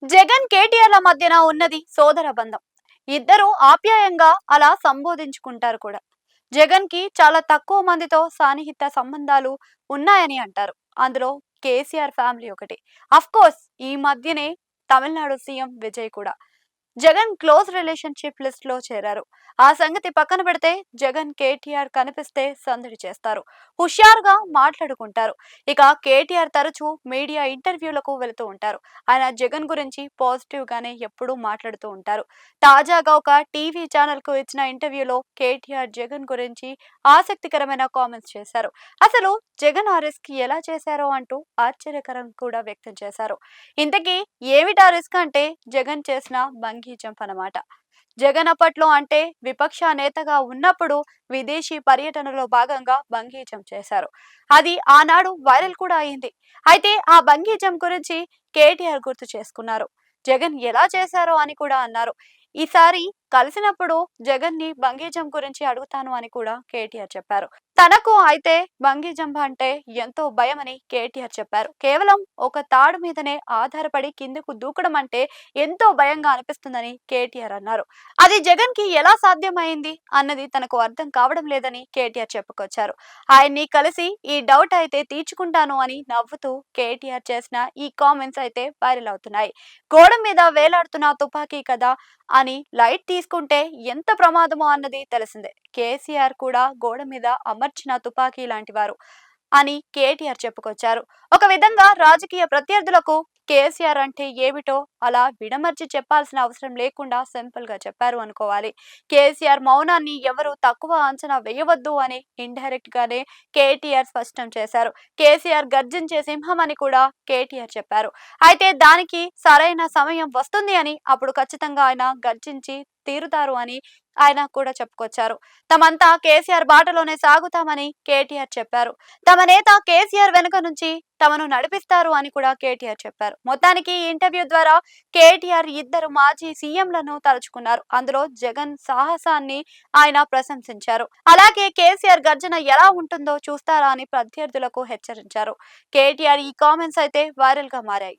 జగన్ కేటీఆర్ల మధ్యన ఉన్నది సోదర బంధం. ఇద్దరు ఆప్యాయంగా అలా సంబోధించుకుంటారు కూడా. జగన్ కి చాలా తక్కువ మందితో సాన్నిహిత సంబంధాలు ఉన్నాయని అంటారు. అందులో కేసీఆర్ ఫ్యామిలీ ఒకటి. అఫ్ కోర్స్ ఈ మధ్యనే తమిళనాడు సీఎం విజయ్ కూడా జగన్ క్లోజ్ రిలేషన్షిప్ లిస్ట్ లో చేరారు. ఆ సంగతి పక్కన పెడితే జగన్ కేటీఆర్ కనిపిస్తే సందడి చేస్తారు, హుషారుగా మాట్లాడుకుంటారు. ఇక కేటీఆర్ తరచూ మీడియా ఇంటర్వ్యూలకు వెళుతూ ఉంటారు. ఆయన జగన్ గురించి పాజిటివ్ గానే ఎప్పుడూ మాట్లాడుతూ ఉంటారు. తాజాగా ఒక టీవీ ఛానల్ కు ఇచ్చిన ఇంటర్వ్యూలో కేటీఆర్ జగన్ గురించి ఆసక్తికరమైన కామెంట్స్ చేశారు. అసలు జగన్ ఆ రిస్క్ ఎలా చేశారో అంటూ ఆశ్చర్యకరం కూడా వ్యక్తం చేశారు. ఇంతకీ ఏమిటా రిస్క్ అంటే జగన్ చేసిన బంగీ జంప్ అన్నమాట. జగన్ అప్పట్లో అంటే విపక్ష నేతగా ఉన్నప్పుడు విదేశీ పర్యటనలో భాగంగా బంగీ జంప్ చేశారు. అది ఆనాడు వైరల్ కూడా అయింది. అయితే ఆ బంగీ జంప్ గురించి కేటీఆర్ గుర్తు చేసుకున్నారు. జగన్ ఎలా చేశారో అని కూడా అన్నారు. ఈసారి కలిసినప్పుడు జగన్ ని బంగీ జంప్ గురించి అడుగుతాను అని కూడా కేటీఆర్ చెప్పారు. తనకు అయితే బంగీ జంప్ అంటే ఎంతో భయమని కేటీఆర్ చెప్పారు. కేవలం ఒక తాడు మీదనే ఆధారపడి కిందకు దూకడం అంటే ఎంతో భయంగా అనిపిస్తుందని కేటీఆర్ అన్నారు. అది జగన్ కి ఎలా సాధ్యమైంది అన్నది తనకు అర్థం కావడం లేదని కేటీఆర్ చెప్పుకొచ్చారు. ఆయన్ని కలిసి ఈ డౌట్ అయితే తీర్చుకుంటాను అని నవ్వుతూ కేటీఆర్ చేసిన ఈ కామెంట్స్ అయితే వైరల్ అవుతున్నాయి. గోడ మీద వేలాడుతున్న తుపాకీ కదా అని లైట్ తీసుకుంటే ఎంత ప్రమాదమో అన్నది తెలిసిందే. కేసీఆర్ కూడా గోడ మీద అమర్చిన తుపాకీ లాంటి వారు అని కేటీఆర్ చెప్పుకొచ్చారు. ఒక విధంగా రాజకీయ ప్రత్యర్థులకు కేసీఆర్ అంటే ఏమిటో అలా విడమర్చి చెప్పాల్సిన అవసరం లేకుండా సింపుల్ గా చెప్పారు అనుకోవాలి. కేసీఆర్ మౌనాన్ని ఎవరు తక్కువ అంచనా వేయవద్దు అని ఇండైరెక్ట్ గానే కేటీఆర్ స్పష్టం చేశారు. కేసీఆర్ గర్జించే సింహం అని కూడా కేటీఆర్ చెప్పారు. అయితే దానికి సరైన సమయం వస్తుంది అని, అప్పుడు ఖచ్చితంగా ఆయన గర్జించి తీరుతారు అని ఆయన కూడా చెప్పుకొచ్చారు. తమంతా కేసీఆర్ బాటలోనే సాగుతామని కేటీఆర్ చెప్పారు. తమ నేత కేసీఆర్ వెనుక నుంచి తమను నడిపిస్తారు అని కూడా కేటీఆర్ చెప్పారు. మొత్తానికి ఈ ఇంటర్వ్యూ ద్వారా కేటీఆర్ ఇద్దరు మాజీ సీఎంలను తలుచుకున్నారు. అందులో జగన్ సాహసాన్ని ఆయన ప్రశంసించారు. అలాగే కేసీఆర్ గర్జన ఎలా ఉంటుందో చూస్తారా అని ప్రత్యర్థులకు హెచ్చరించారు. కేటీఆర్ ఈ కామెంట్స్ అయితే వైరల్ గా మారాయి.